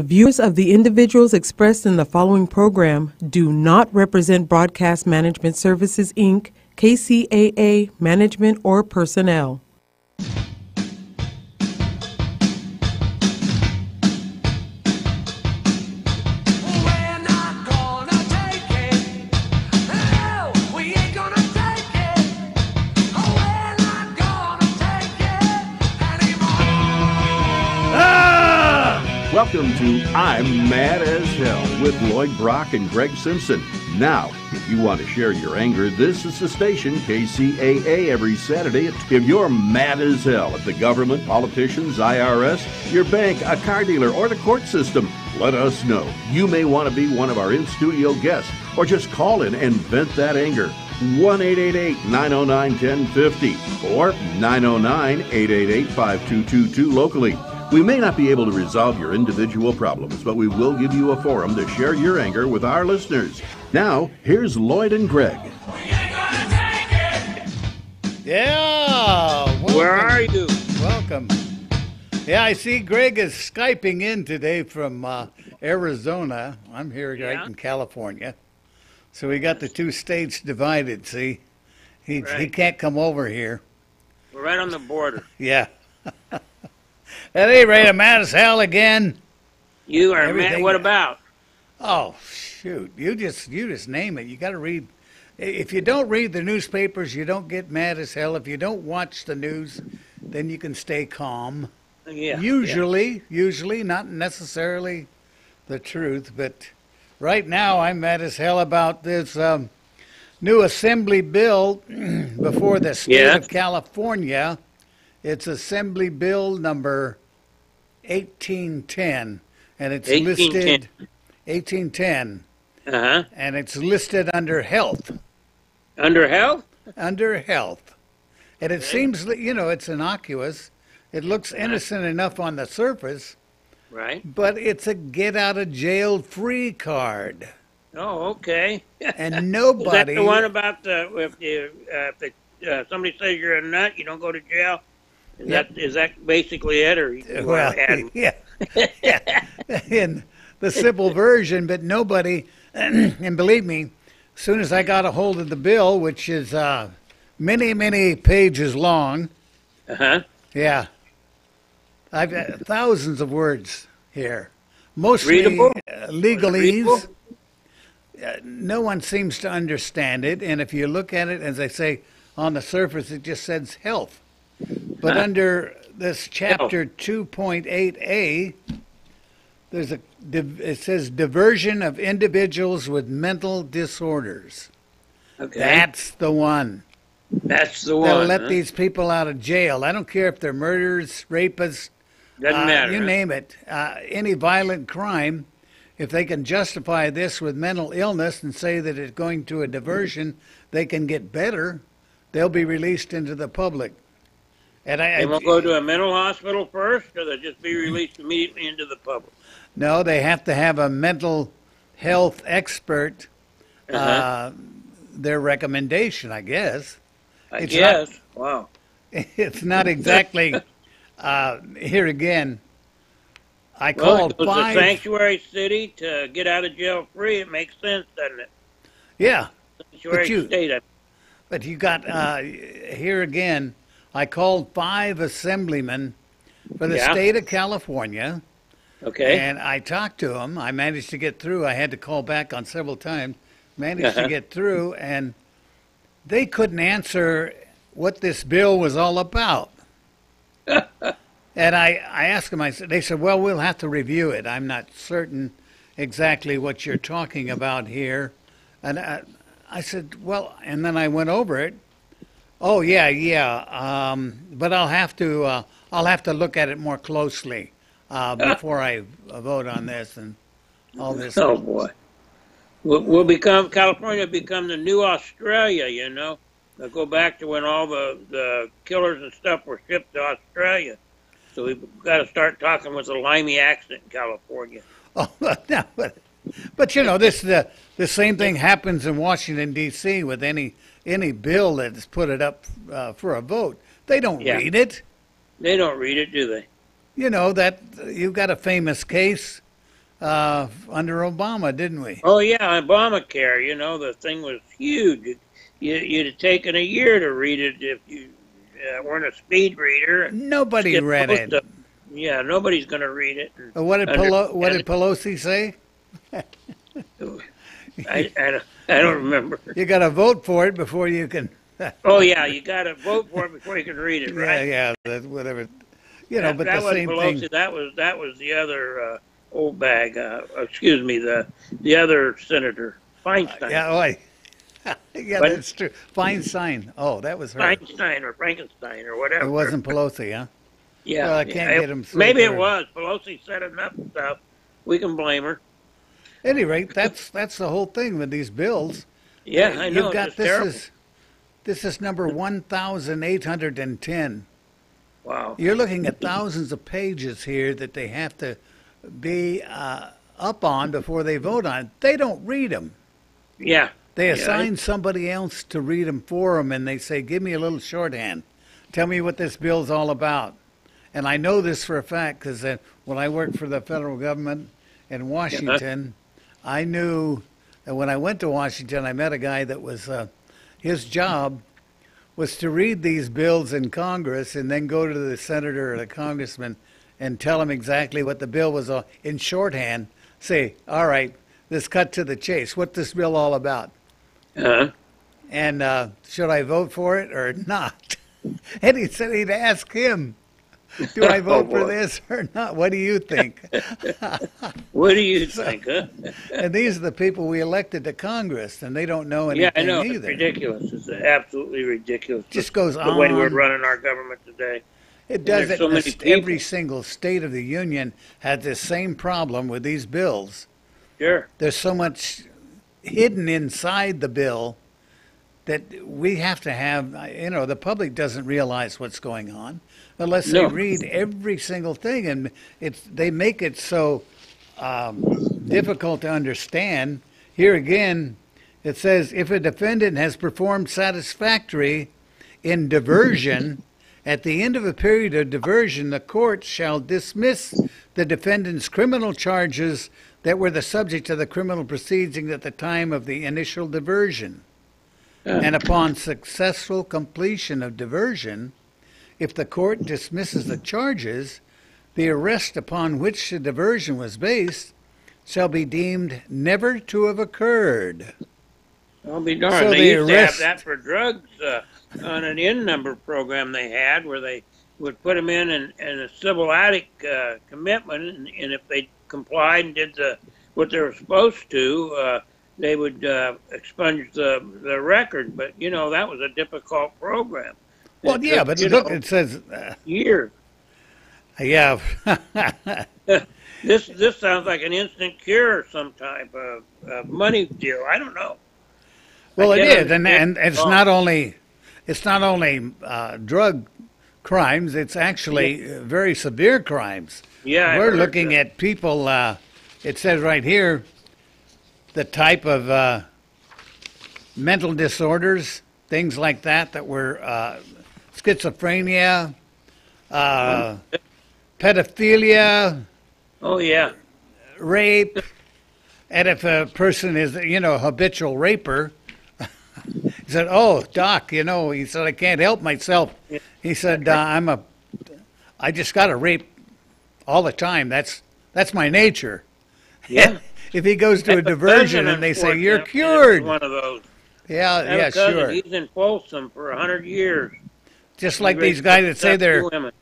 The views of the individuals expressed in the following program do not represent Broadcast Management Services, Inc., KCAA management, or personnel. Welcome to I'm Mad as Hell with Lloyd Brock and Greg Simpson. Now, if you want to share your anger, this is the station, KCAA, every Saturday. If you're mad as hell at the government, politicians, IRS, your bank, a car dealer, or the court system, let us know. You may want to be one of our in-studio guests, or just call in and vent that anger. 1-888-909-1050 or 909-888-5222 locally. We may not be able to resolve your individual problems, but we will give you a forum to share your anger with our listeners. Now, here's Lloyd and Greg. Yeah. Welcome. Where are you? Welcome. Yeah, I see Greg is Skyping in today from Arizona. I'm here right in California. So we got the two states divided, see? He can't come over here. We're right on the border. Yeah. At any rate, I'm mad as hell again. You are mad? What about? Oh, shoot. You just name it. You got to read. If you don't read the newspapers, you don't get mad as hell. If you don't watch the news, then you can stay calm. Yeah. Usually, not necessarily the truth, but right now I'm mad as hell about this new assembly bill before the state of California. It's Assembly Bill number 1810, and it's listed 1810. And it's listed under health. Under health? Under health. And it seems, it's innocuous. It looks innocent enough on the surface. Right. But it's a get-out-of-jail-free card. Oh, okay. And nobody... Is that the one about if somebody says you're a nut, you don't go to jail? Is that basically it, or yeah, in the simple version, but nobody, and believe me, as soon as I got a hold of the bill, which is many pages long, yeah, I've got thousands of words here, mostly legalese. No one seems to understand it, and if you look at it, as I say, on the surface, it just says health. But under this chapter 2.8a, it says diversion of individuals with mental disorders. Okay. That's the one. That's the one. They'll let these people out of jail. I don't care if they're murderers, rapists, doesn't matter. You name it. Any violent crime, if they can justify this with mental illness and say that it's going to a diversion, they can get better, they'll be released into the public. And they won't go to a mental hospital first, or they'll just be released immediately into the public? No, they have to have a mental health expert, their recommendation, I guess. I guess. Wow. It's not exactly, here again, I called five. Well, a sanctuary city to get out of jail free. It makes sense, doesn't it? Yeah. Sanctuary state. But you got, here again, I called 5 assemblymen for the state of California. Okay. And I talked to them. I managed to get through. I had to call back on several times. Managed to get through, and they couldn't answer what this bill was all about. And I asked them, they said, well, we'll have to review it. I'm not certain exactly what you're talking about here. And I said, well, and then I went over it. Oh, yeah. But I'll have to look at it more closely before I vote on this and all this. Oh, boy. California become the new Australia, you know. They'll go back to when all the killers and stuff were shipped to Australia. So we've got to start talking with a limey accent in California. Oh, no, but the same thing happens in Washington, D.C. with any bill that's put it up for a vote. They don't read it. They don't read it, do they? You know, that you've got a famous case under Obama, didn't we? Oh yeah, Obamacare. The thing was huge. You'd have taken a year to read it if you weren't a speed reader. Nobody read it. Yeah, nobody's going to read it. What did Pelosi say? I don't remember. You got to vote for it before you can. Oh yeah, you got to vote for it before you can read it, right? Yeah, whatever. But the that same Pelosi, thing. That was the other old bag. Excuse me, the other senator, Feinstein. That's true. Feinstein. Oh, that was her. Feinstein or Frankenstein or whatever. It wasn't Pelosi, huh? Yeah. Well, I can't get him. Maybe it was. Pelosi said enough stuff. We can blame her. At any rate, that's the whole thing with these bills. Yeah, I know. You've got this is number 1,810. Wow. You're looking at thousands of pages here that they have to be up on before they vote on. They don't read them. Yeah. They assign somebody else to read them for them, and they say, give me a little shorthand. Tell me what this bill's all about. And I know this for a fact because when I worked for the federal government in Washington, I knew that when I went to Washington, I met a guy that was, his job was to read these bills in Congress and then go to the senator or the congressman and tell him exactly what the bill was in shorthand. Say, all right, let's cut to the chase. What's this bill all about? And should I vote for it or not? And he said he'd ask him, do I vote for this or not? What do you think? What do you think, huh? And these are the people we elected to Congress, and they don't know anything either. Yeah, I know. Either. It's ridiculous. It's absolutely ridiculous. Just goes on. The way we're running our government today. It does it. Every single state of the union had this same problem with these bills. Sure. There's so much hidden inside the bill that we have to have, the public doesn't realize what's going on unless they read every single thing. And they make it so difficult to understand. Here again, it says, if a defendant has performed satisfactory in diversion, at the end of a period of diversion, the court shall dismiss the defendant's criminal charges that were the subject of the criminal proceeding at the time of the initial diversion. And upon successful completion of diversion, if the court dismisses the charges, the arrest upon which the diversion was based shall be deemed never to have occurred. I'll be darned. So they used to have that for drugs on an in-number program they had where they would put them in a civil-atic commitment, and if they complied and did what they were supposed to, they would expunge the record. But, that was a difficult program. Well, but look, it says... years. Yeah. This sounds like an instant cure or some type of money deal. I don't know. Well, it is, and it's not only drug crimes. It's actually very severe crimes. Yeah, we're looking at people. It says right here the type of mental disorders, things like that were schizophrenia, pedophilia. Oh yeah, rape. And if a person is, a habitual raper, he said, "Oh, doc, he said I can't help myself." He said, "I just got to rape all the time. That's my nature." Yeah. If he goes to a diversion and they say you're cured, one of those. Yeah, sure. He's in Folsom for 100 years. Just like these guys that say they're,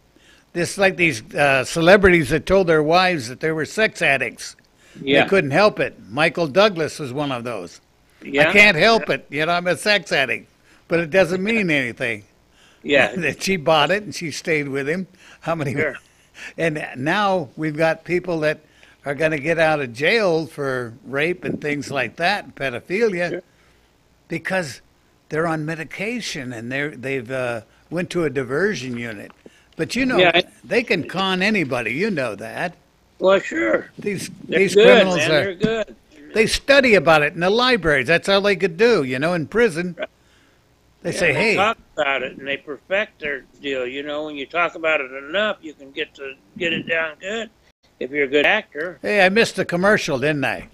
just like these celebrities that told their wives that they were sex addicts. Yeah. They couldn't help it. Michael Douglas was one of those. Yeah. I can't help it. I'm a sex addict, but it doesn't mean anything. Yeah. That she bought it and she stayed with him. How many? Sure. And now we've got people that are going to get out of jail for rape and things like that, pedophilia, sure, because they're on medication and they've went to a diversion unit. But they can con anybody. You know that. Well, sure. These good, criminals man. They're good. They study about it in the libraries. That's all they could do. In prison, they say, "Hey." They talk about it and they perfect their deal. When you talk about it enough, you can get it down good. if you're a good actor. Hey, I missed the commercial, didn't I?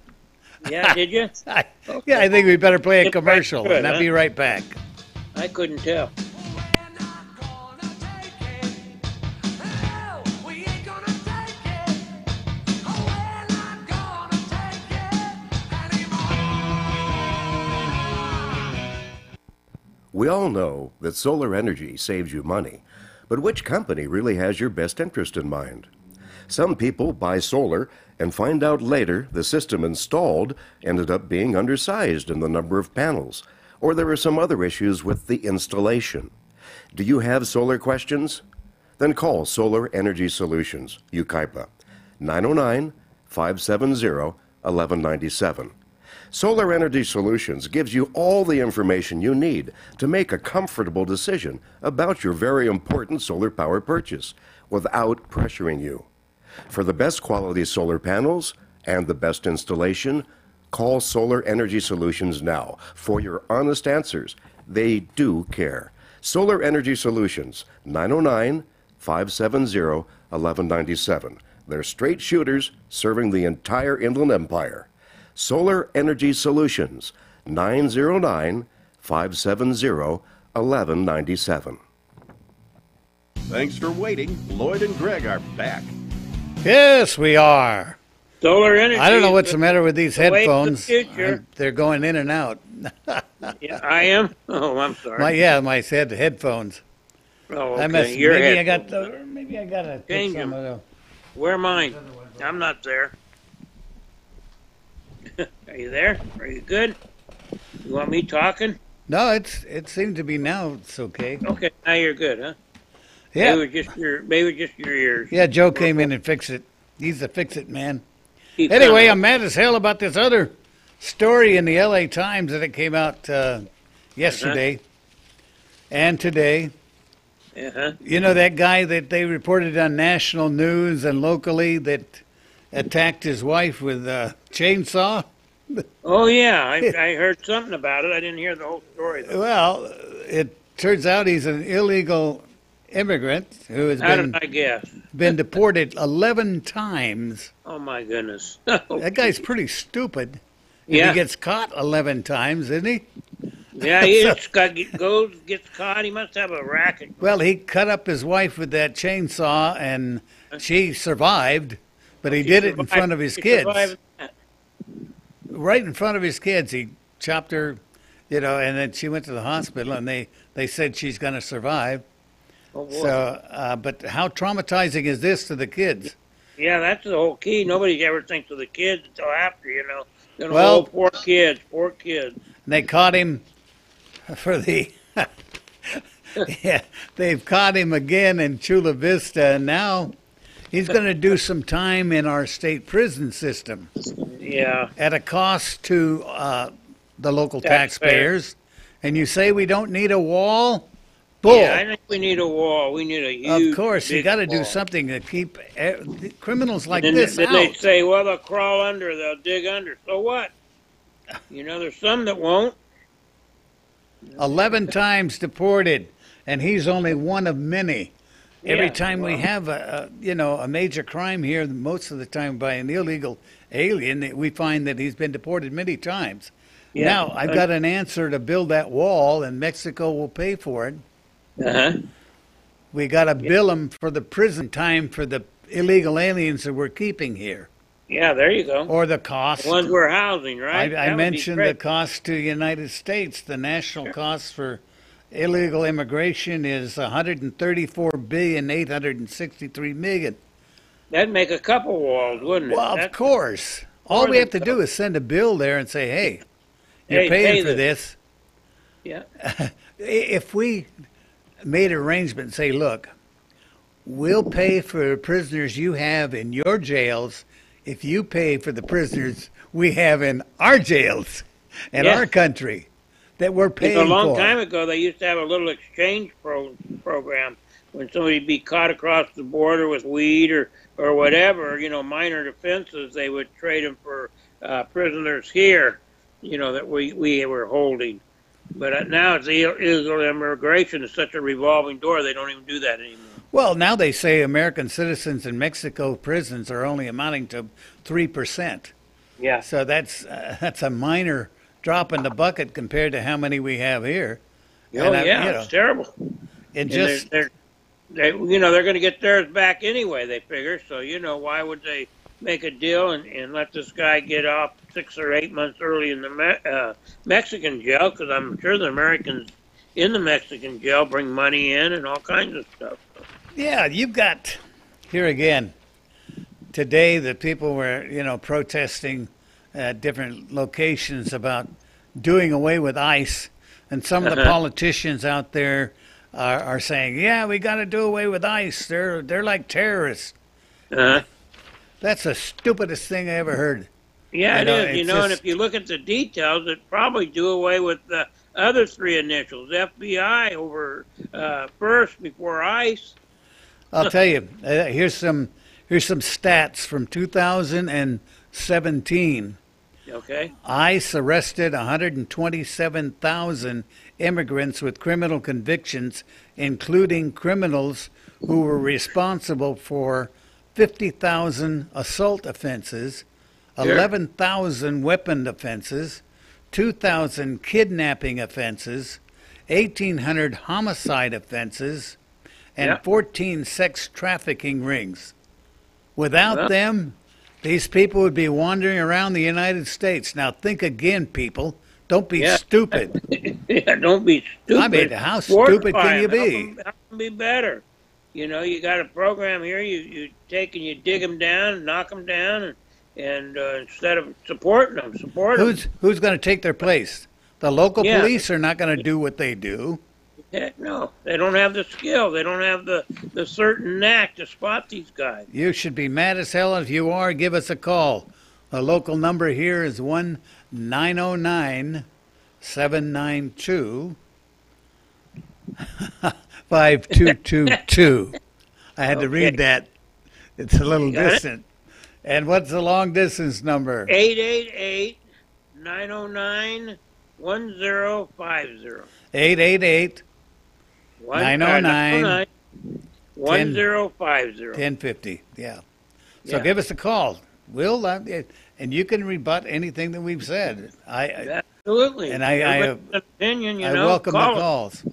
Yeah, did you? Yeah, I think we better play a It's commercial, good, and I'll huh? be right back. I couldn't tell. We all know that solar energy saves you money, but which company really has your best interest in mind? Some people buy solar and find out later the system installed ended up being undersized in the number of panels, or there are some other issues with the installation. Do you have solar questions? Then call Solar Energy Solutions, UKIPA, 909-570-1197. Solar Energy Solutions gives you all the information you need to make a comfortable decision about your very important solar power purchase without pressuring you. For the best quality solar panels and the best installation, call Solar Energy Solutions now for your honest answers. They do care. Solar Energy Solutions, 909-570-1197. They're straight shooters serving the entire Inland Empire. Solar Energy Solutions, 909-570-1197. Thanks for waiting. Lloyd and Greg are back. Yes, we are. Solar energy. I don't know what's the matter with these the way of the headphones. future. They're going in and out. Yeah, I am. Oh, I'm sorry. My headphones. Oh, I okay. must, Your maybe head. maybe I gotta Change put some them. of Where are mine? I'm not there. Are you there? Are you good? You want me talking? No, it seemed to be now. It's okay. Okay, now you're good, huh? Yeah, Maybe just your ears. yeah. Joe came in and fixed it. He's the fix-it man. Keep Anyway, coming. I'm mad as hell about this other story in the L.A. Times that it came out yesterday and today. Uh-huh. You know that guy that they reported on national news and locally that attacked his wife with a chainsaw? Oh yeah, I heard something about it. I didn't hear the whole story though. Well, it turns out he's an illegal immigrant who has How did I guess? been deported 11 times. Oh my goodness. That guy's pretty stupid. If Yeah. he gets caught 11 times, isn't he? Yeah, he gets caught. He must have a racket. Well, he cut up his wife with that chainsaw, and she survived, but he did it in front of his He kids. survived that. Right in front of his kids. He chopped her, and then she went to the hospital, and they said she's going to survive. Oh, boy. So, but how traumatizing is this to the kids? Yeah, that's the whole key. Nobody ever thinks of the kids until after, Well- poor kids. And they caught him for the. Yeah, they've caught him again in Chula Vista, and now he's going to do some time in our state prison system Yeah. at a cost to the local Taxpayers. taxpayers. And you say we don't need a wall? Bull. Yeah, I think we need a wall. We need a huge. Of course, you big got to do wall. something to keep criminals like Then, this then out. they say, well, they'll crawl under, they'll dig under. So what? There's some that won't. 11 times deported, and he's only one of many. Every Yeah, time we well. have a major crime here, most of the time by an illegal alien, we find that he's been deported many times. Yeah. Now, I've got an answer to build that wall, and Mexico will pay for it. Uh-huh. We got to bill them for the prison time for the illegal aliens that we're keeping here, Yeah, there you go. or the cost. The ones we're housing, right? I mentioned the cost to the United States. The national cost for illegal immigration is $134,863,000,000. That'd make a couple walls, wouldn't it? Well, of That's- course. All more we have to than do is send a bill there and say, "Hey, you're Hey, paying pay for this." Yeah. If we made an arrangement, say, "Look, we'll pay for prisoners you have in your jails if you pay for the prisoners we have in our jails in Yeah. our country that we're paying A long for." time ago, they used to have a little exchange program when somebody'd be caught across the border with weed or whatever, minor offenses. They would trade them for prisoners here, that we were holding. But now it's illegal immigration is such a revolving door. They don't even do that anymore. Well, now they say American citizens in Mexico prisons are only amounting to 3%. Yeah. So that's a minor drop in the bucket compared to how many we have here. Oh, And yeah, it's terrible. And And just they're going to get theirs back anyway, they figure. So, why would they make a deal and let this guy get off 6 or 8 months early in the Mexican jail? Because I'm sure the Americans in the Mexican jail bring money in and all kinds of stuff. yeah, you've got here again today the people were protesting at different locations about doing away with ICE, and some of the politicians out there are saying, yeah, we got to do away with ICE. They're like terrorists. Uh-huh. That's the stupidest thing I ever heard. Yeah, it is. it's And just- if you look at the details, it probably do away with the other 3 initials, FBI over first before ICE. I'll tell you. Here's some stats from 2017. Okay. ICE arrested 127,000 immigrants with criminal convictions, including criminals who were responsible for 50,000 assault offenses, Sure. 11,000 weapon offenses, 2,000 kidnapping offenses, 1,800 homicide offenses, and Yeah. 14 sex trafficking rings. Without Well- them, these people would be wandering around the United States. Now think again, people. Don't be Yeah. stupid. Yeah, don't be stupid. I mean, how stupid can you be? How can be better? You got a program here. You take and you dig them down, knock them down, and instead of supporting them, support them. Who's going to take their place? The local Yeah. police are not going to do what they do. Heck no, they don't have the skill. They don't have the certain knack to spot these guys. You should be mad as hell. If you are, give us a call. The local number here is 1-909-792-5222. I had to read that. It's a little got it? distant. And what's the long distance number? 888-909-1050. 888 909 1050. 1050. Yeah. So Yeah. give us a call. We'll and you can rebut anything that we've said. Absolutely. And Everybody has an opinion, I welcome the call us. calls.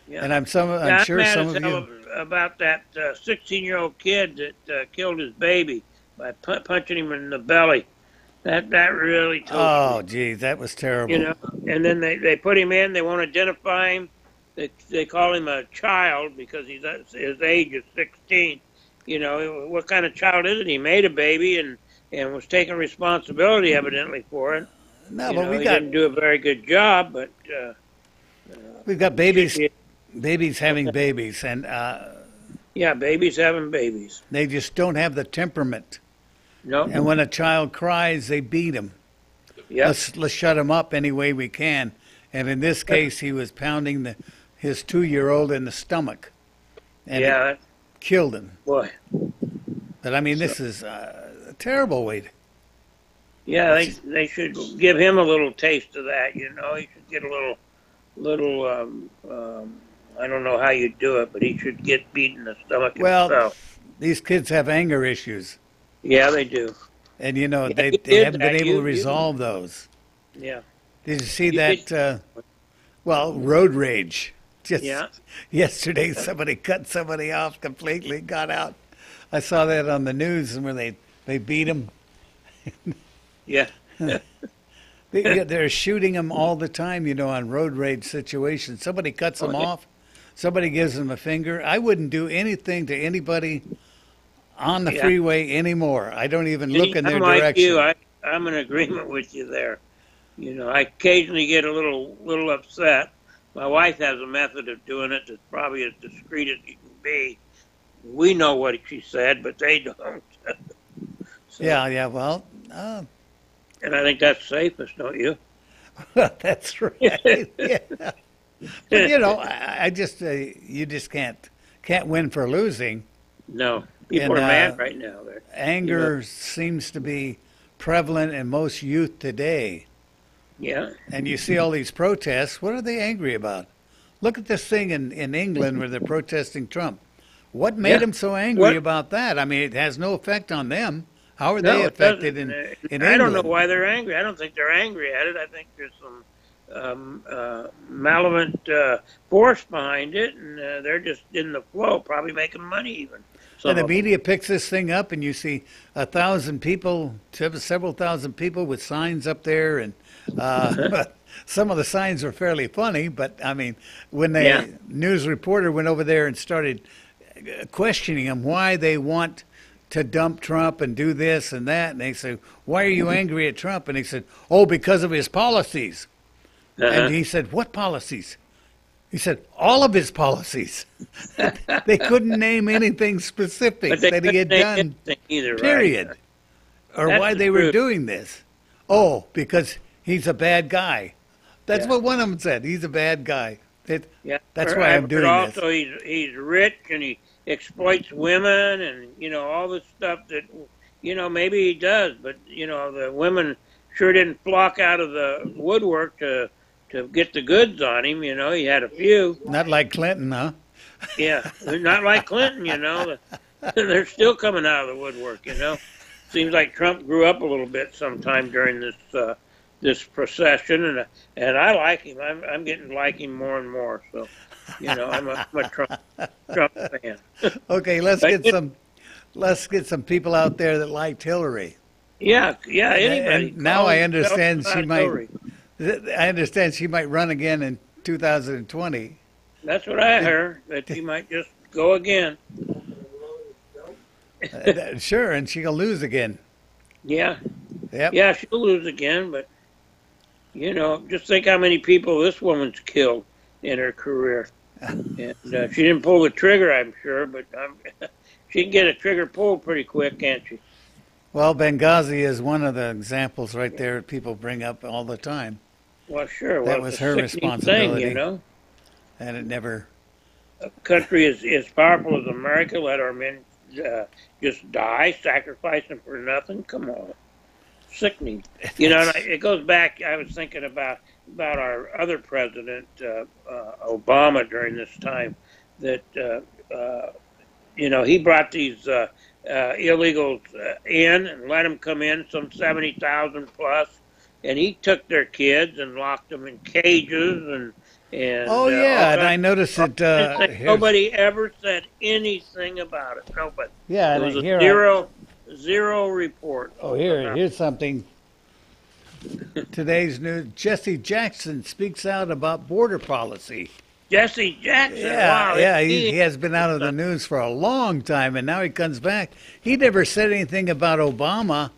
Yeah. And I'm sure mad some as of hell you. about that 16-year-old kid that killed his baby by punching him in the belly. That really told Oh, me. geez, that was terrible. And then they put him in. They won't identify him. They call him a child because his age is 16. What kind of child is it? He made a baby and was taking responsibility evidently for it. No, but he didn't do a very good job, but we've got babies having babies, and yeah, babies having babies. they just don't have the temperament. No. And when a child cries, they beat him. Yeah. Let's shut him up any way we can. And in this case, he was pounding his 2-year-old in the stomach, and Yeah. it killed him. Boy. But I mean, this is a terrible way. Yeah, they should give him a little taste of that. He should get a little. I don't know how you do it, but he should get beat in the stomach Well, himself. these kids have anger issues, Yeah, they do. and he they did haven't been that. able to You- resolve those. Yeah. Did you see You that? did- Road rage. Just Yeah. yesterday, somebody cut somebody off completely, got out. I saw that on the news, and where they beat him. Yeah. They're shooting them all the time, on road rage situations. Somebody cuts them off. Somebody gives them a finger. I wouldn't do anything to anybody on the Yeah. freeway anymore. I don't even look in their I'm like direction. you. I'm in agreement with you there. I occasionally get a little upset. My wife has a method of doing it that's probably as discreet as you can be. We know what she said, but they don't. So, Yeah. Well, And I think that's safest, don't you? that's right. Yeah. But I just you just can't win for losing. No. People And, are mad right now. Anger seems to be prevalent in most youth today. Yeah. And you see all these protests. What are they angry about? Look at this thing in England where they're protesting Trump. What made him so angry about that? I mean, it has no effect on them. How are they affected in England? I don't know why they're angry. I don't think they're angry at it. I think there's some malevolent force behind it, and they're just in the flow, probably making money even. And the media picks this thing up, and you see 1,000 people, several thousand people with signs up there, and some of the signs were fairly funny. But I mean, when the news reporter went over there and started questioning them why they want to dump Trump and do this and that, and they said, "Why are you angry at Trump?" And he said, "Oh, because of his policies." And he said, "What policies?" He said, "All of his policies." They couldn't name anything specific that he had done, either, period. Right? Or why they were doing this. Oh, because he's a bad guy. That's what one of them said. He's a bad guy. That's why I'm doing this. Also, he's rich and he exploits women and, all this stuff that, maybe he does. But, the women sure didn't flock out of the woodwork to get the goods on him. He had a few. Not like Clinton, huh? Yeah, not like Clinton, They're still coming out of the woodwork, Seems like Trump grew up a little bit sometime during this procession, and I like him. I'm getting to like him more and more. So, I'm a Trump fan. Okay, let's get some people out there that liked Hillary. Yeah, anybody. And now I understand she might. Hillary. I understand she might run again in 2020. That's what I heard, that she might just go again. Sure, and she'll lose again. Yeah. Yep. Yeah, she'll lose again, but, just think how many people this woman's killed in her career. And she didn't pull the trigger, I'm sure, but she can get a trigger pulled pretty quick, can't she? Well, Benghazi is one of the examples right there that people bring up all the time. Well, sure. That was her responsibility. Thing, And it never... A country as powerful as America let our men just die, sacrifice them for nothing? Come on. Sickening. It goes back, I was thinking about our other president, Obama, during this time, that, he brought these illegals in and let them come in, some 70,000 plus, and he took their kids and locked them in cages and and I noticed that nobody ever said anything about it. Nobody. Yeah, there was a zero report. Oh, here's something. Today's news: Jesse Jackson speaks out about border policy. Jesse Jackson. Yeah, wow, he has been out of the news for a long time, and now he comes back. He never said anything about Obama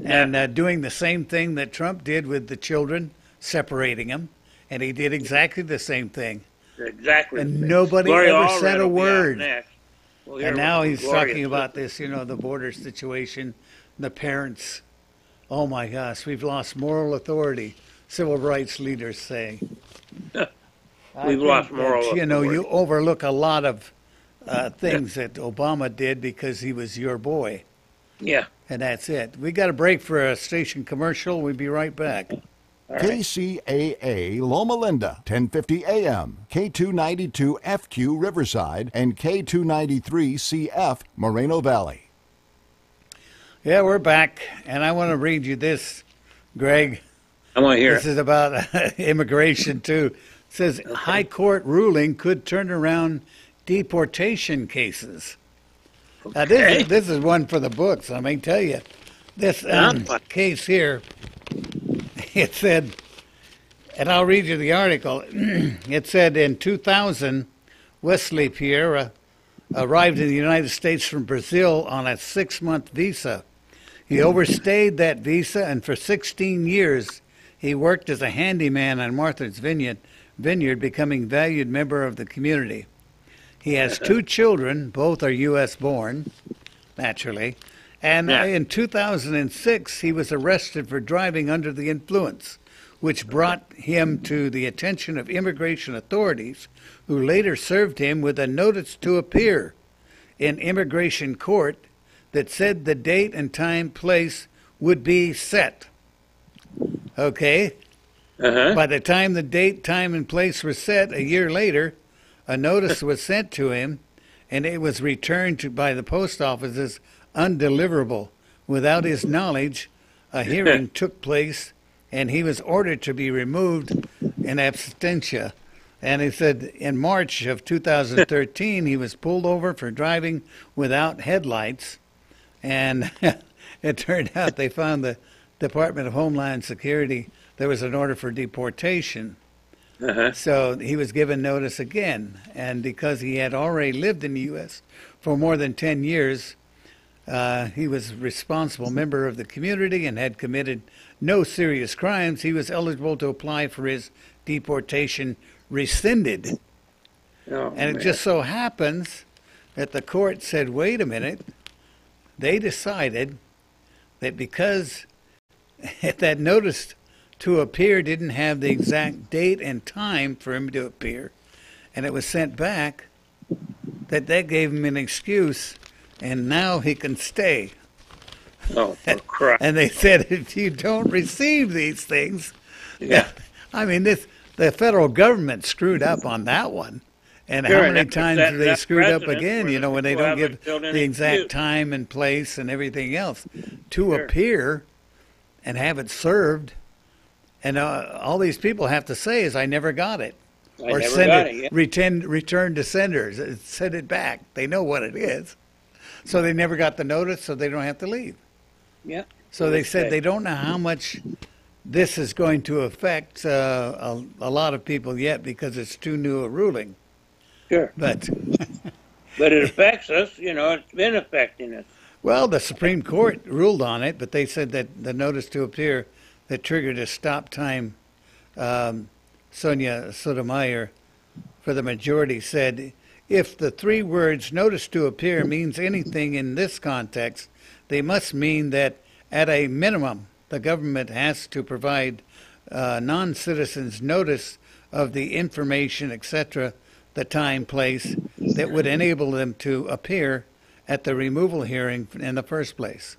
and doing the same thing that Trump did with the children, separating them, and he did exactly the same thing. Exactly. And nobody ever said a word. And now he's talking about this, the border situation, the parents. Oh my gosh, we've lost moral authority, civil rights leaders say. We've lost moral authority. You overlook a lot of things that Obama did because he was your boy. Yeah. And that's it. We got a break for a station commercial. We'll be right back. KCAA Loma Linda, 1050 AM, K292 FQ Riverside, and K293 CF Moreno Valley. Yeah, we're back, and I want to read you this, Greg. I want to hear This is about immigration, too. It says, High Court ruling could turn around deportation cases. Now, this is one for the books. I may tell you, this case here, it said, and I'll read you the article. It said in 2000, Wesley Pierre arrived in the United States from Brazil on a 6-month visa. He overstayed that visa, and for 16 years, he worked as a handyman on Martha's Vineyard, becoming a valued member of the community. He has 2 children, both are U.S. born, naturally. And in 2006, he was arrested for driving under the influence, which brought him to the attention of immigration authorities, who later served him with a notice to appear in immigration court that said the date and place would be set. Okay? By the time the date, time, and place were set, a year later, a notice was sent to him, and it was returned by the post office as undeliverable. Without his knowledge, a hearing took place, and he was ordered to be removed in absentia. And he said in March of 2013, he was pulled over for driving without headlights, and it turned out they found the Department of Homeland Security, there was an order for deportation. So he was given notice again, and because he had already lived in the U.S. for more than 10 years, he was a responsible member of the community and had committed no serious crimes. He was eligible to apply for his deportation rescinded. And it just so happens that the court said, wait a minute, they decided that because that notice to appear didn't have the exact date and time for him to appear, and it was sent back, that gave him an excuse, and now he can stay. Oh, for crap. And they said, if you don't receive these things, I mean, the federal government screwed up on that one. And Sure, how and many that's times that- do they that screwed up precedent again, where you know, when they people don't give haven't filled in the a exact dispute. time and place and everything else to Sure. appear and have it served. And all these people have to say is, I never got it. I never got it, yeah. Return to senders. Send it back. They know what it is. So they never got the notice, so they don't have to leave. Yeah. So they said they don't know how much this is going to affect a lot of people yet because it's too new a ruling. Sure. But But it affects us, you know, it's been affecting us. well, the Supreme Court ruled on it, but they said that the notice to appear that triggered a stop time, Sonia Sotomayor, for the majority, said, if the three words notice to appear means anything in this context, they must mean that at a minimum, the government has to provide non-citizens notice of the information, etc., the time, place, that would enable them to appear at the removal hearing in the first place.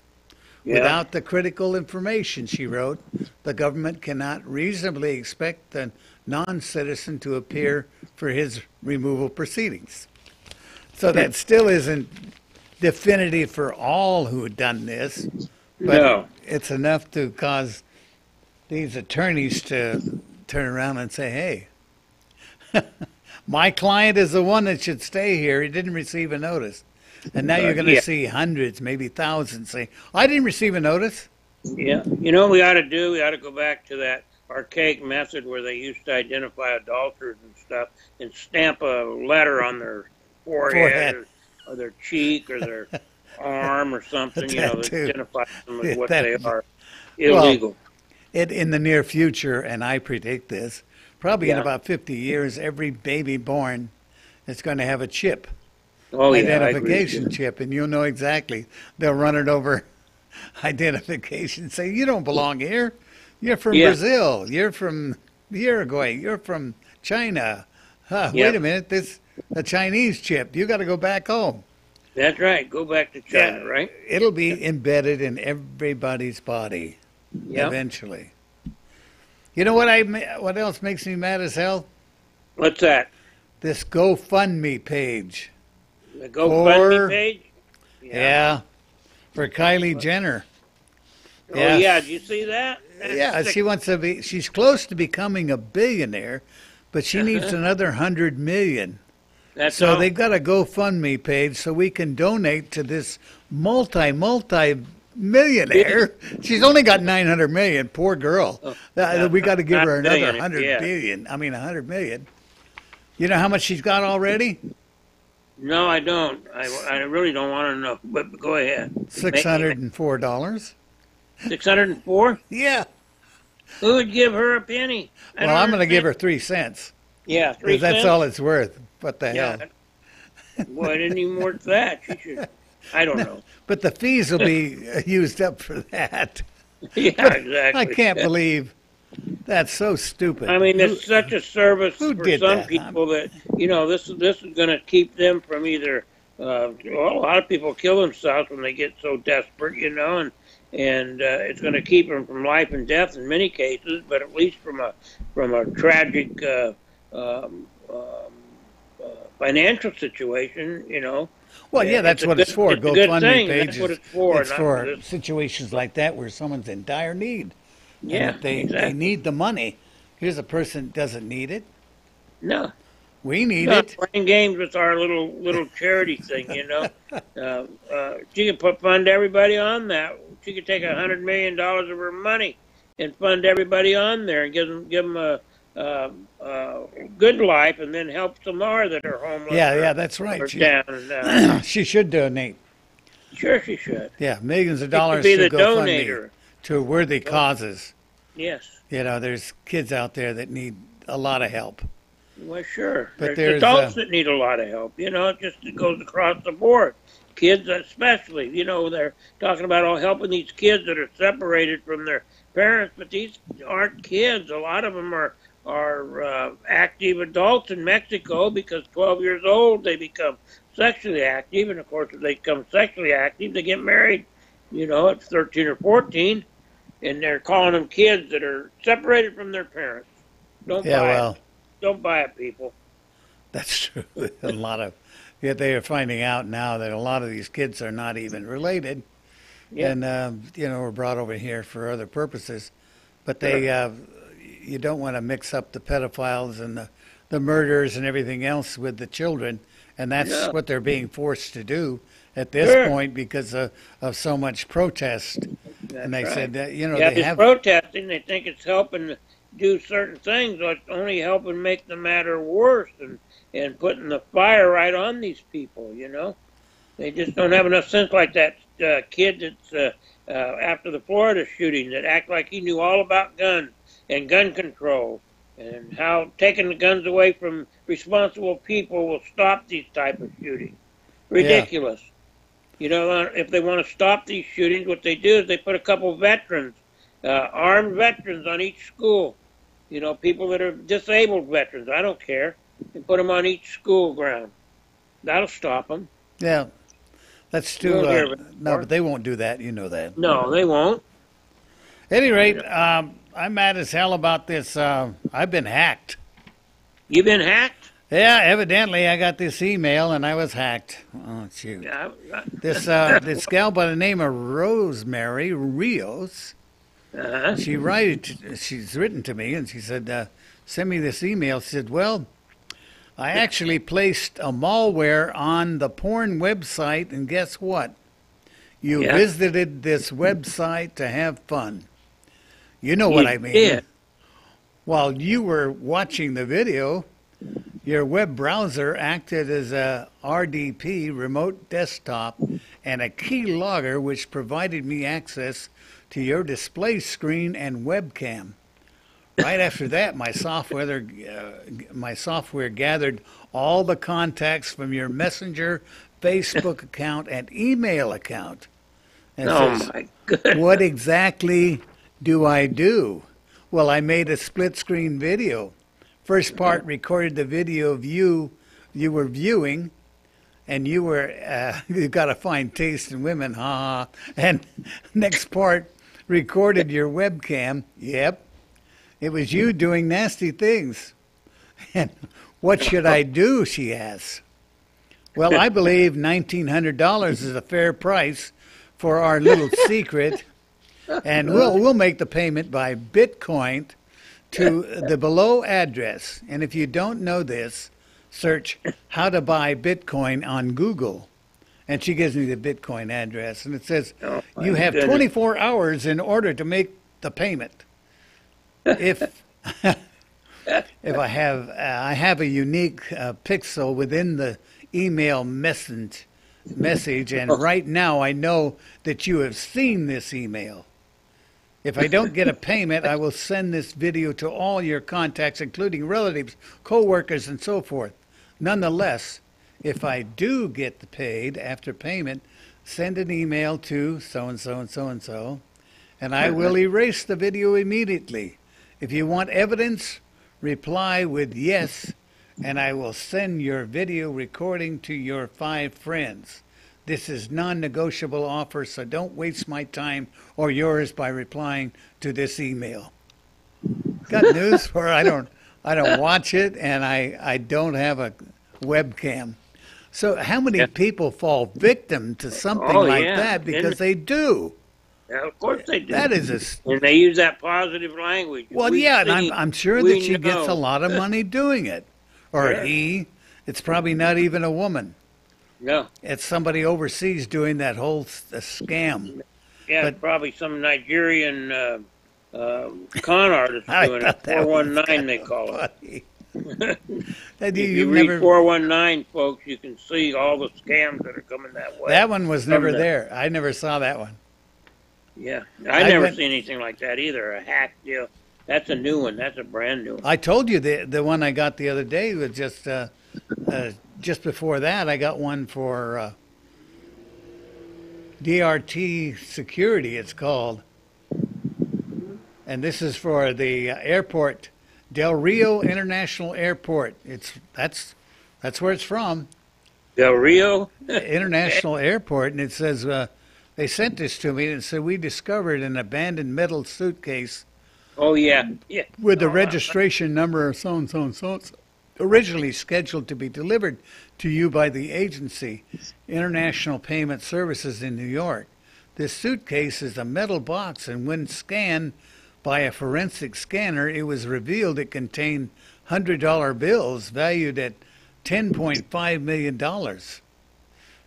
Yeah. Without the critical information, she wrote, the government cannot reasonably expect the non-citizen to appear for his removal proceedings. So that still isn't definitive for all who had done this, but No. it's enough to cause these attorneys to turn around and say, hey, my client is the one that should stay here. He didn't receive a notice. And now you're going to Yeah. see hundreds, maybe thousands say, I didn't receive a notice. Yeah. You know what we ought to do? We ought to go back to that archaic method where they used to identify adulterers and stuff and stamp a letter on their forehead. Or their cheek or their arm or something, you know, that Tattoo. identifies them as Yeah, what that- they are. Illegal. In the near future, and I predict this, probably in Yeah. about 50 years, every baby born is going to have a chip, Oh, yeah, I agree with identification you. chip, and you'll know exactly. They'll run it over identification, say, you don't belong here. You're from Yeah. Brazil. You're from Uruguay. You're from China. Huh, Yeah. Wait a minute, this a Chinese chip. You got to go back home. That's right. Go back to China, right? It'll be embedded in everybody's body Yeah. eventually. You know what what else makes me mad as hell? What's that? This GoFundMe page. The GoFundMe Or- page? Yeah. For Kylie Jenner. Oh, yeah. Did you see that? Yeah, she's close to becoming a billionaire, but she needs another 100 million. That's So all. they've got a GoFundMe page so we can donate to this multi-millionaire. She's only got 900 million. Poor girl. We got to give her not another billion, 100 yeah. billion. I mean, 100 million. You know how much she's got already? No, I don't. I really don't want to know. But go ahead. $604. 604? Yeah. Who would give her a penny? I Well, don't I'm going to give her understand. 3 cents. Yeah, 3 Because that's cents? all it's worth. What the Yeah. hell? Well, it isn't even worth that. She should. I don't know. But the fees will be used up for that. Yeah, exactly. I can't believe that's so stupid. I mean, it's such a service who for did some that? people that, you know, this is going to keep them from either, well, a lot of people kill themselves when they get so desperate, you know, and it's going to keep them from life and death in many cases, but at least from a tragic financial situation, Well, yeah, that's what it's for. It's a good GoFundMe thing. pages. That's what it's for. It's for situations like that where someone's in dire need. Yeah, and if they need the money. Here's a person that doesn't need it. No. We need it. Playing games with our little charity thing, She could fund everybody on that. She could take $100 million of her money and fund everybody on there and give them a good life, and then help some more that are homeless. Yeah, that's right. She should donate. Sure, she should. Yeah, millions of dollars to to GoFundMe to worthy causes. Yes. There's kids out there that need a lot of help. Well, sure. But there's adults that need a lot of help. It goes across the board. Kids especially. They're talking about helping these kids that are separated from their parents, but these aren't kids. A lot of them are active adults in Mexico because 12 years old they become sexually active, and of course if they become sexually active they get married, at 13 or 14, and they're calling them kids that are separated from their parents. Don't buy it, people. That's true. They are finding out now that a lot of these kids are not even related, and were brought over here for other purposes, but you don't want to mix up the pedophiles and the murders and everything else with the children, and that's what they're being forced to do at this point because of so much protest. And they said that they have protesting. They think it's helping do certain things, but it's only helping make the matter worse and putting the fire right on these people. They just don't have enough sense, like that kid that's after the Florida shooting that act like he knew all about guns and gun control, and how taking the guns away from responsible people will stop these type of shootings. Ridiculous. If they want to stop these shootings, what they do is they put a couple veterans, armed veterans on each school. People that are disabled veterans, I don't care. And put them on each school ground. That'll stop them. Yeah. That's too, no, but they won't do that. You know that. No, they won't. At any rate, I'm mad as hell about this. I've been hacked. You've been hacked? Yeah, evidently I got this email and I was hacked. Oh, shoot. Yeah, this gal by the name of Rosemary Rios, she's written to me and she said, send me this email. She said, well, I actually placed a malware on the porn website, and guess what? You visited this website to have fun. You know what I mean. Yeah. While you were watching the video, your web browser acted as a RDP, remote desktop, and a keylogger which provided me access to your display screen and webcam. Right after that, my software gathered all the contacts from your Messenger, Facebook account, and email account. And says, my goodness. What exactly do I do? Well, I made a split-screen video. First part recorded the video of you were viewing, and you got a fine taste in women, ha ha. And next part recorded your webcam. Yep. It was you doing nasty things. And what should I do, she asks. Well, I believe $1,900 is a fair price for our little secret, and we'll make the payment by Bitcoin to the below address. And if you don't know this, search how to buy Bitcoin on Google. And she gives me the Bitcoin address, and it says, you have 24 hours in order to make the payment. If I have a unique pixel within the email message, and right now I know that you have seen this email. If I don't get a payment, I will send this video to all your contacts, including relatives, co-workers, and so forth. Nonetheless, if I do get paid after payment, send an email to so-and-so and so-and-so, and I will erase the video immediately. If you want evidence, reply with yes, and I will send your video recording to your 5 friends. This is non-negotiable offer, so don't waste my time or yours by replying to this email. Got news for I don't watch it, and I don't have webcam. So how many people fall victim to something like that because they do? Yeah, of course they do. That is and they use that positive language. Well, yeah, and I'm sure that she gets a lot of money doing it. Or it's probably not even a woman. No. It's somebody overseas doing that whole scam. Yeah, but probably some Nigerian con artist doing it. 419 they call it. If you read 419, folks, you can see all the scams that are coming that way. That one was never there. I never saw that one. Yeah, I never seen anything like that either. A hack deal. That's a new one. That's a brand new one. I told you the one I got the other day was just before that. I got one for DRT Security. It's called, and this is for the airport, Del Rio International Airport. That's where it's from. Del Rio International Airport, and it says. They sent this to me and said, we discovered an abandoned metal suitcase. Oh, yeah. With the registration number of so-and-so, originally scheduled to be delivered to you by the agency, International Payment Services in New York. This suitcase is a metal box, and when scanned by a forensic scanner, it was revealed it contained $100 bills valued at $10.5 million.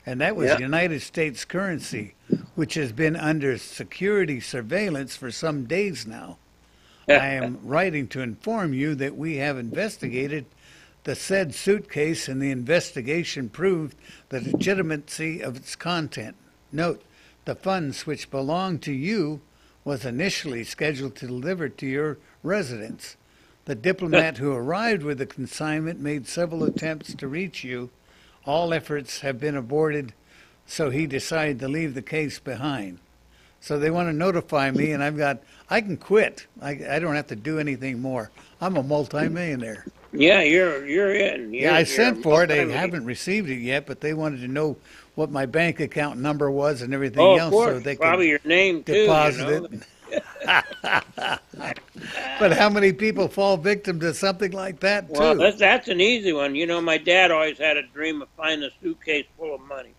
And that was United States currency, which has been under security surveillance for some days now. I am writing to inform you that we have investigated the said suitcase, and the investigation proved the legitimacy of its content. Note, the funds which belong to you was initially scheduled to deliver to your residence. The diplomat who arrived with the consignment made several attempts to reach you. All efforts have been aborted, so he decided to leave the case behind. So they want to notify me, and I can quit. I don't have to do anything more. I'm a multimillionaire. Yeah, you're in. I sent for it. I haven't received it yet, but they wanted to know what my bank account number was and everything else, so they probably your name deposit too, it. But how many people fall victim to something like that, too? Well, that's an easy one. You know, my dad always had a dream of finding a suitcase full of money.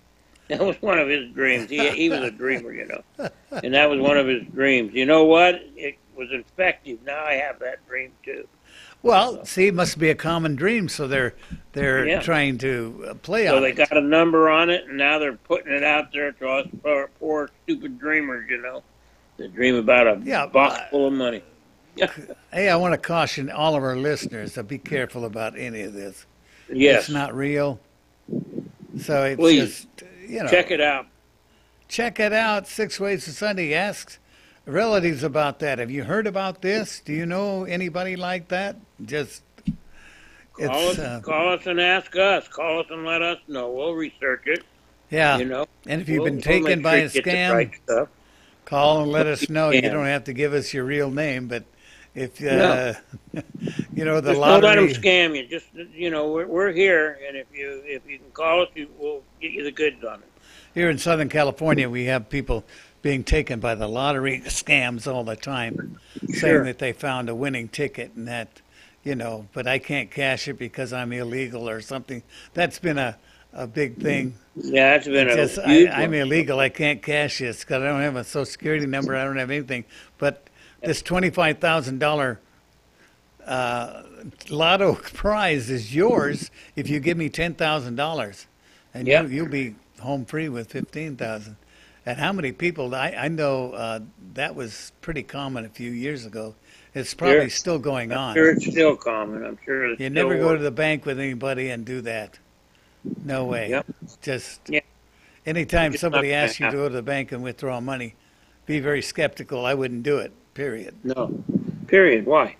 That was one of his dreams. He was a dreamer, you know. And that was one of his dreams. You know what? It was effective. Now I have that dream, too. Well, see, it must be a common dream, so they're trying to play on it. So they got a number on it, and now they're putting it out there to us poor stupid dreamers, you know. They dream about a box full of money. Hey, I want to caution all of our listeners to be careful about any of this. Yes. It's not real. So it's Please, just, you know. check it out. Check it out. 6 Ways to Sunday. Ask relatives about that. Have you heard about this? Do you know anybody like that? Just call us and ask us. Call us and let us know. We'll research it. Yeah. You know. And if you've been taken by a scam, call and let us know. You don't have to give us your real name, but if you know the just lottery. Don't let them scam you. Just we're here, and if you can call us, we'll get you the goods on it. Here in Southern California, we have people being taken by the lottery scams all the time, saying that they found a winning ticket and that, but I can't cash it because I'm illegal or something. That's been a big thing. Yeah, that's been I'm illegal. I can't cash this because I don't have a Social Security number. I don't have anything. But this $25,000 lotto prize is yours if you give me $10,000, and you'll be home free with $15,000. And how many people? I know that was pretty common a few years ago. It's probably still going on. I'm sure it's still common. I'm sure it's you never go to the bank with anybody and do that. No way. Yep. Just anytime somebody asks you to go to the bank and withdraw money, be very skeptical. I wouldn't do it, period. No, period. Why?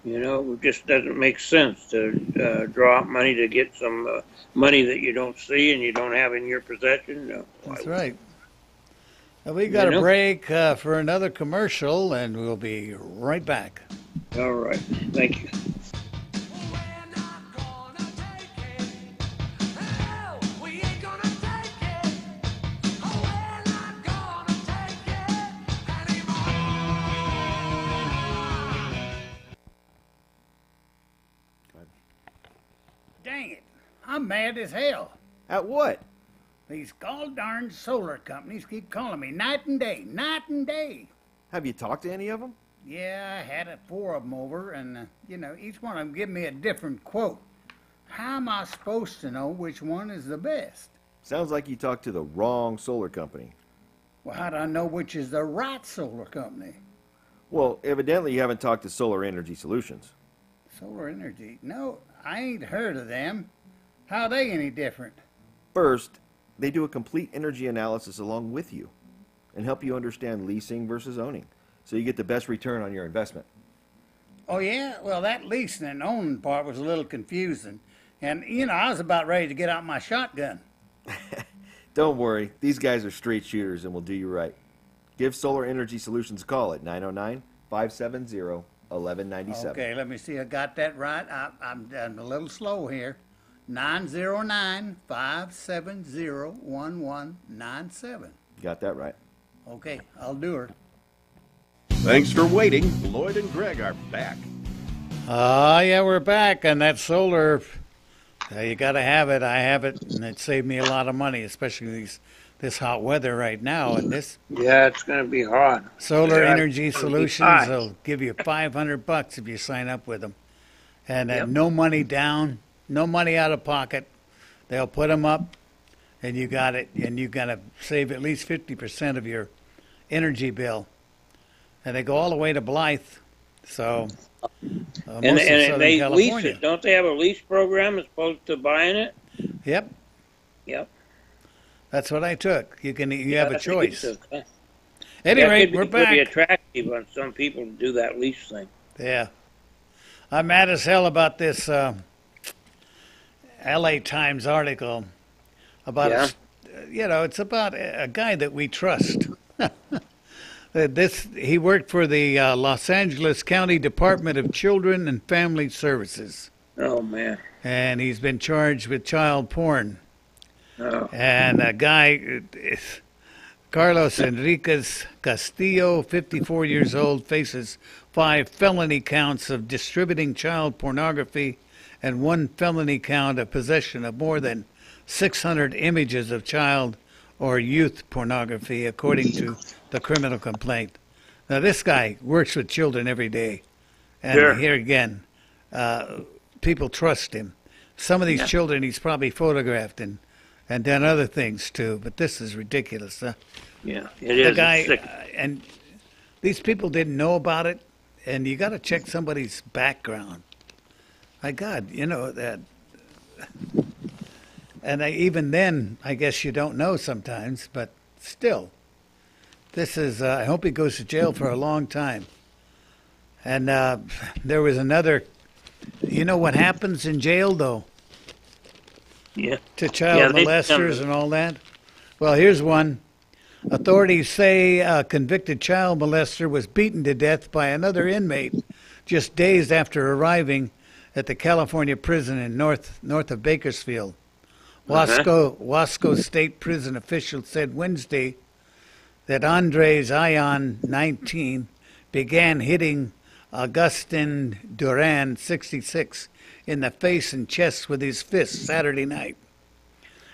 It just doesn't make sense to draw out money to get some money that you don't see and you don't have in your possession. No. That's right. Well, we got a break for another commercial, and we'll be right back. All right. Thank you. Dang it. I'm mad as hell. At what? These gall-darn solar companies keep calling me night and day, night and day. Have you talked to any of them? Yeah, I had 4 of them over, and, each one of them give me a different quote. How am I supposed to know which one is the best? Sounds like you talked to the wrong solar company. Well, how do I know which is the right solar company? Well, evidently you haven't talked to Solar Energy Solutions. Solar Energy? No, I ain't heard of them. How are they any different? First, they do a complete energy analysis along with you and help you understand leasing versus owning, so you get the best return on your investment. Oh, yeah? Well, that leasing and owning part was a little confusing. And, I was about ready to get out my shotgun. Don't worry, these guys are straight shooters and will do you right. Give Solar Energy Solutions a call at 909-570-1197. Okay, let me see. I got that right. I'm a little slow here. 909-570-1197. Got that right. Okay, I'll do her. Thanks for waiting. Lloyd and Greg are back. Yeah, we're back, and that solar, you got to have it. I have it, and it saved me a lot of money, especially this hot weather right now. And this Yeah, it's going to be hot. Solar Yeah, Energy it's gonna be Solutions hot. will give you $500 if you sign up with them, and Yep. no money down, no money out of pocket. They'll put them up, and you got it, and you got to save at least 50% of your energy bill. And they go all the way to Blythe, so most of And Southern they lease California. it. Don't they have a lease program as opposed to buying it? Yep, Yep. that's what I took. You have a That's what you choice. took, huh? At any Yeah, rate, we're It could be back. attractive on some people to do that lease thing. Yeah. I'm mad as hell about this LA Times article about, it's about a guy that we trust. He worked for the Los Angeles County Department of Children and Family Services, Oh, man. and he's been charged with child porn. Oh. And a guy, Carlos Enriquez Castillo, 54 years old, faces 5 felony counts of distributing child pornography and 1 felony count of possession of more than 600 images of child or youth pornography, according to the criminal complaint. Now, this guy works with children every day. And Sure. here again, people trust him. Some of these children he's probably photographed and done other things too, but this is ridiculous. Yeah, it The is. guy, It's sick. and these people didn't know about it, and you got to check somebody's background. My God, that. And even then, I guess you don't know sometimes, but still, this is. I hope he goes to jail for a long time. And there was another. You know what happens in jail, though, Yeah. to child they molesters and all that? Well, here's one. Authorities say a convicted child molester was beaten to death by another inmate just days after arriving at the California prison in north of Bakersfield. Wasco State Prison officials said Wednesday that Andres Ion, 19, began hitting Augustin Duran, 66, in the face and chest with his fist Saturday night.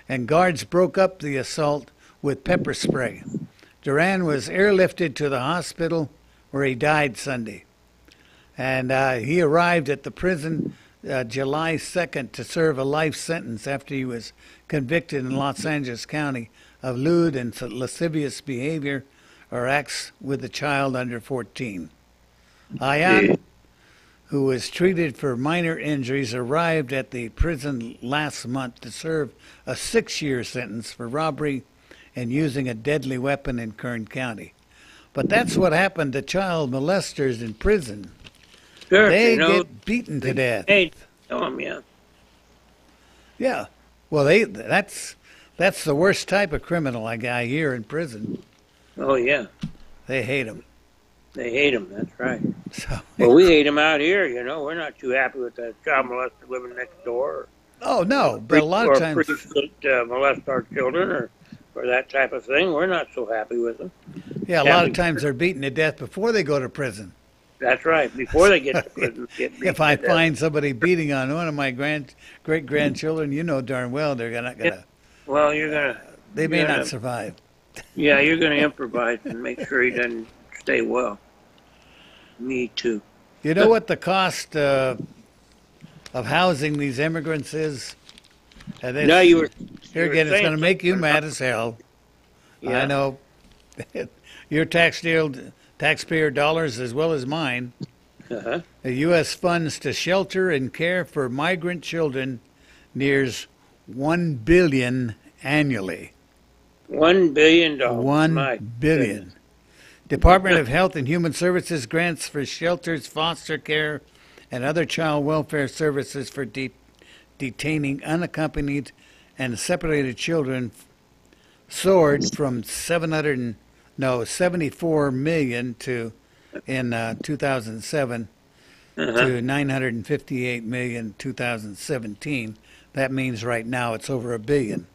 And guards broke up the assault with pepper spray. Duran was airlifted to the hospital where he died Sunday. And he arrived at the prison July 2nd to serve a life sentence after he was convicted in Los Angeles County of lewd and lascivious behavior or acts with a child under 14. Ayan, who was treated for minor injuries, arrived at the prison last month to serve a 6-year sentence for robbery and using a deadly weapon in Kern County. But that's what happened to child molesters in prison. Sure. They get beaten to death. Hey, tell them, yeah. Yeah. Well, that's the worst type of criminal I hear in prison. Oh, yeah. They hate them. They hate them. That's right. So, Well, we hate them out here, We're not too happy with that child molester living next door. oh no, but a lot of times, priests that molest our children or that type of thing. We're not so happy with them. yeah, a lot of times they're beaten to death before they go to prison. That's right. Before they get to prison, get beat If I to death. find somebody beating on one of my great grandchildren, you know darn well they're not gonna. Well, you're gonna. They may you're not gonna- survive. Yeah, you're gonna improvise and make sure he doesn't stay well. Me too. You know what the cost of housing these immigrants is? And it's- No, you were. Here you were again, it's saying going to make you something mad about- as hell. Yeah. I know. Your taxpayer dollars as well as mine. Uh-huh. The U.S. funds to shelter and care for migrant children nears $1 billion annually. $1 billion. $1 My billion. goodness. Department of Health and Human Services grants for shelters, foster care, and other child welfare services for detaining unaccompanied and separated children soared from 74 million in 2007 to 958 million in 2017. That means right now it's over $1 billion.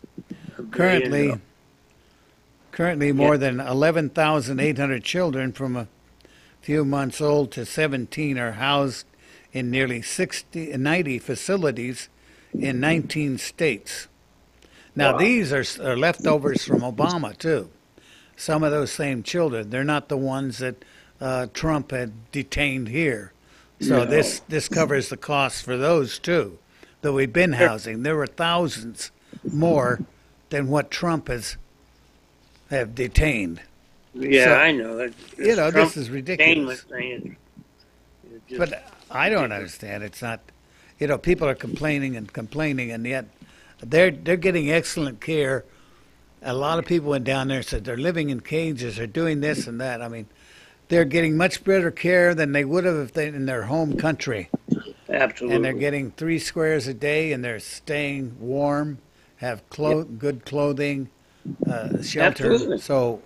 Currently, more than 11,800 children from a few months old to 17 are housed in nearly 90 facilities in 19 states. Now, Wow. these are leftovers from Obama, too. Some of those same children. They're not the ones that Trump had detained here. So No. this covers the costs for those, too, that we've been housing. There were thousands more than what Trump have detained. Yeah, So, I know. this is ridiculous. Thing is just, But I don't understand. It's not, people are complaining, and yet they're getting excellent care. A lot of people went down there and said they're living in cages, they're doing this and that. I mean, they're getting much better care than they would have if they in their home country. absolutely. And they're getting 3 squares a day, and they're staying warm, have good clothing, shelter. Absolutely. So,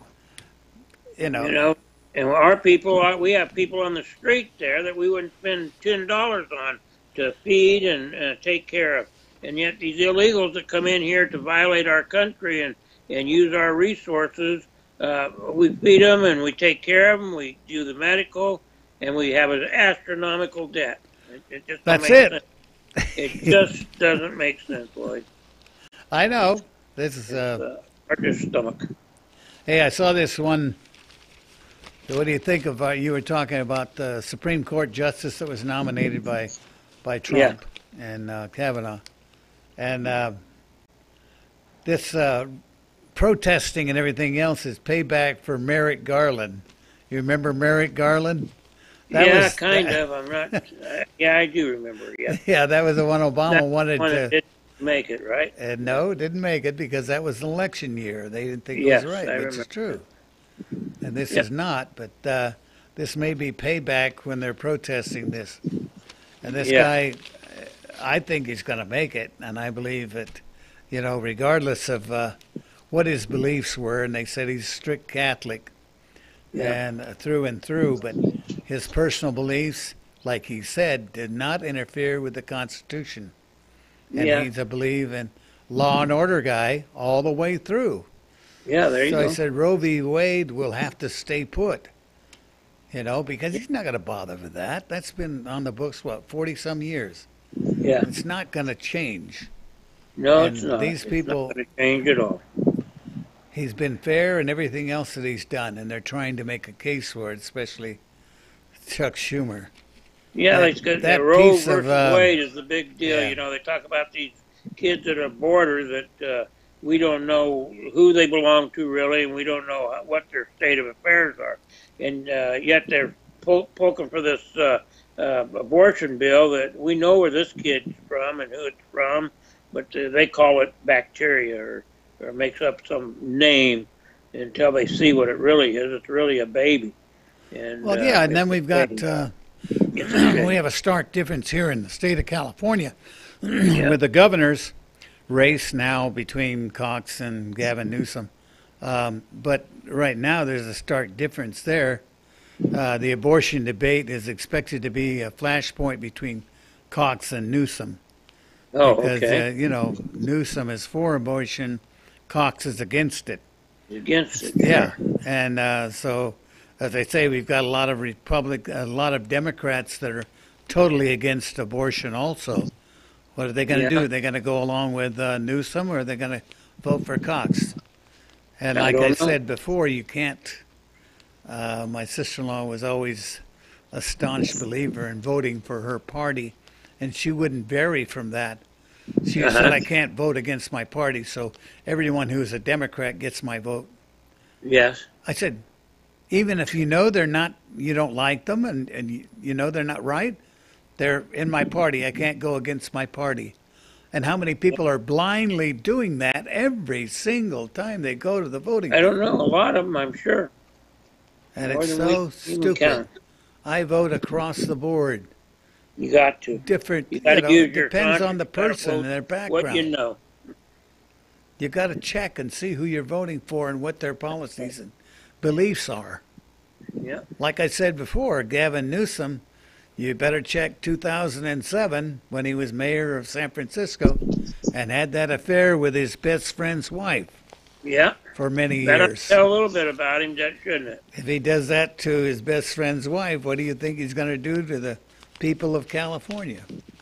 and our people, we have people on the street there that we wouldn't spend $10 on to feed and take care of. And yet these illegals that come in here to violate our country and use our resources, we feed them and we take care of them, we do the medical, and we have an astronomical debt. It just don't That's make it. sense. It just doesn't make sense, Lloyd. I know. This is Hard to stomach. Hey, I saw this one. What do you think of? You were talking about the Supreme Court justice that was nominated by Trump and Kavanaugh, and this protesting and everything else is payback for Merrick Garland. You remember Merrick Garland? Kind of. I'm not. Yeah, I do remember. Yeah. Yeah, that was the one Obama That's wanted one to. that didn't make it, right? And no, didn't make it because that was an election year. They didn't think Yes, it was right, I which is remember. true. And this Yep. is not, but this may be payback when they're protesting this. And this Yeah. guy, I think he's going to make it, and I believe that, regardless of what his beliefs were, and they said he's strict Catholic, and through, but his personal beliefs, like he said, did not interfere with the Constitution. And he's a believe in law and order guy all the way through. Yeah, there you So go. I said Roe v. Wade will have to stay put, because he's not going to bother with that. That's been on the books, 40-some years. Yeah. It's not going to change. No, and it's not. these people- It's not going to change at all. He's been fair in everything else that he's done, and they're trying to make a case for it, especially Chuck Schumer. Yeah, That that Roe piece of, versus Wade is the big deal. yeah. They talk about these kids at a border that we don't know who they belong to really, and we don't know what their state of affairs are. And yet they're poking for this abortion bill that we know where this kid's from and who it's from, but they call it bacteria or makes up some name until they see what it really is. It's really a baby. And, Well, yeah, and it's then a we've got shame. It's a shame. we have a stark difference here in the state of California with the governor's race now between Cox and Gavin Newsom. But right now there's a stark difference there. The abortion debate is expected to be a flashpoint between Cox and Newsom. Oh, Because, okay. Newsom is for abortion, Cox is against it. Against it. Yeah, and so as I say, we've got a lot of Democrats that are totally against abortion also. What are they going to do? Are they going to go along with Newsom, or are they going to vote for Cox? And like I said before, you can't. My sister-in-law was always a staunch believer in voting for her party, and she wouldn't vary from that. She said, I can't vote against my party, so everyone who's a Democrat gets my vote. Yes. I said, even if you know they're not, you don't like them, and you know they're not right, they're in my party. I can't go against my party. And how many people are blindly doing that every single time they go to the voting booth? I don't know. A lot of them, I'm sure. And it's so stupid. I vote across the board. You got to. Different, you got to use your depends conscience, on the person and their background. What you know. You got to check and see who you're voting for and what their policies and beliefs are. Yeah. Like I said before, Gavin Newsom, you better check 2007 when he was mayor of San Francisco and had that affair with his best friend's wife. Yeah. For many That'll years. tell a little bit about him, shouldn't it? If he does that to his best friend's wife, what do you think he's going to do to the people of California?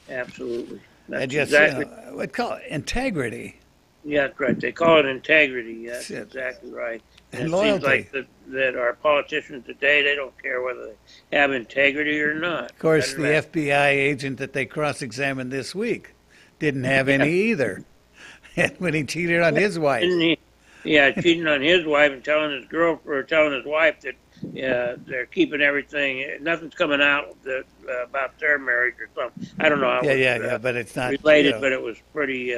Absolutely. That's just, exactly. What call it integrity. Yeah, that's right. They call it integrity. That's exactly right. And it loyalty. seems like that our politicians today, they don't care whether they have integrity or not. Of course, the FBI agent that they cross-examined this week didn't have any either. When he cheated on his wife. Cheating on his wife and telling his girlfriend or telling his wife that they're keeping everything. Nothing's coming out about their marriage or something. I don't know how it was, but it's not related, but it was pretty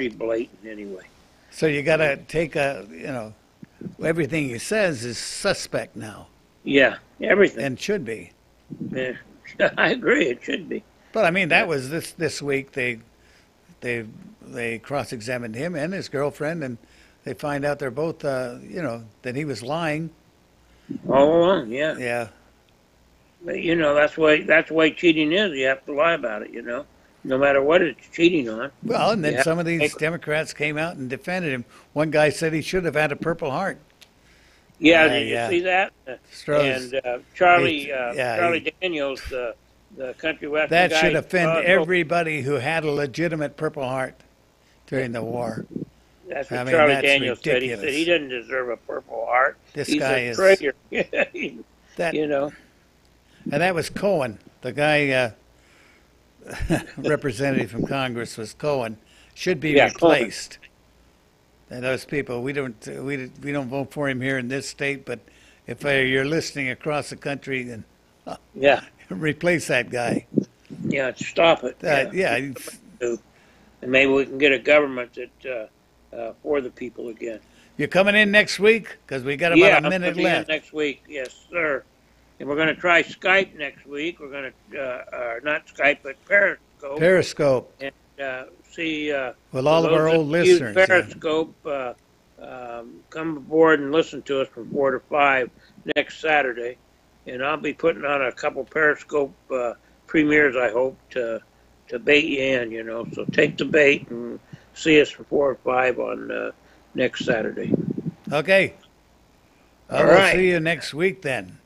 blatant anyway. So you got to take everything he says is suspect now. Yeah, everything. And should be. Yeah, I agree. It should be. But I mean, that was this week. They cross-examined him and his girlfriend, and they find out they're both, that he was lying. All along, yeah. Yeah. But, that's the way cheating is. You have to lie about it, no matter what it's cheating on. Well, and then some of these Democrats came out and defended him. One guy said he should have had a Purple Heart. Yeah, did you see that? And Charlie Daniels, the country western that guy, should offend everybody who had a legitimate Purple Heart during the war. That's what Charlie Daniels said. He said he didn't deserve a Purple Heart. He's a traitor. And that was Cohen. The guy, representative from Congress was Cohen. Should be replaced. And those people, we don't vote for him here in this state. But if you're listening across the country, then replace that guy. Yeah, stop it. And maybe we can get a government that. For the people again. You're coming in next week? Because we got about a minute left. Next week, yes, sir. And we're going to try Skype next week. We're going to, not Skype, but Periscope. Periscope. And see... with all of our old listeners. Periscope, come aboard and listen to us from 4 to 5 next Saturday. And I'll be putting on a couple Periscope premieres, I hope, to bait you in, So take the bait and... see us from 4 or 5 on next Saturday. Okay. We'll see you next week then.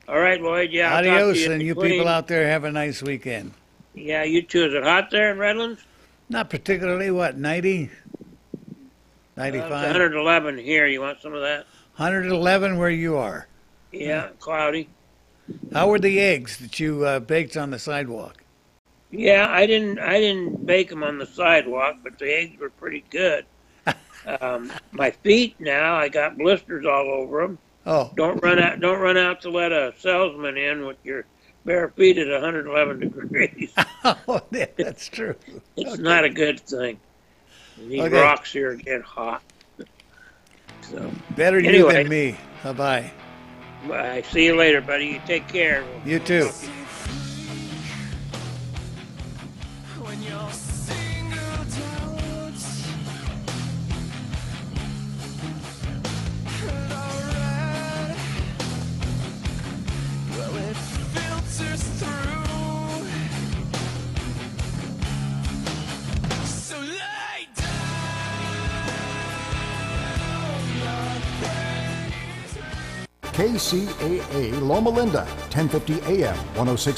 All right, Lloyd. Yeah. Adios, and you people out there have a nice weekend. Yeah, you too. Is it hot there in Redlands? Not particularly. What, 90? 95? 111 here. You want some of that? 111 where you are. Yeah, cloudy. How were the eggs that you baked on the sidewalk? Yeah, I didn't bake them on the sidewalk, but the eggs were pretty good. My feet now, I got blisters all over them. Oh. Don't run out to let a salesman in with your bare feet at 111 degrees. Oh, yeah, that's true. It's not a good thing. These rocks here get hot. So better you than me. Bye-bye. Bye. See you later, buddy. You take care. You too. KCAA Loma Linda, 1050 AM, 106.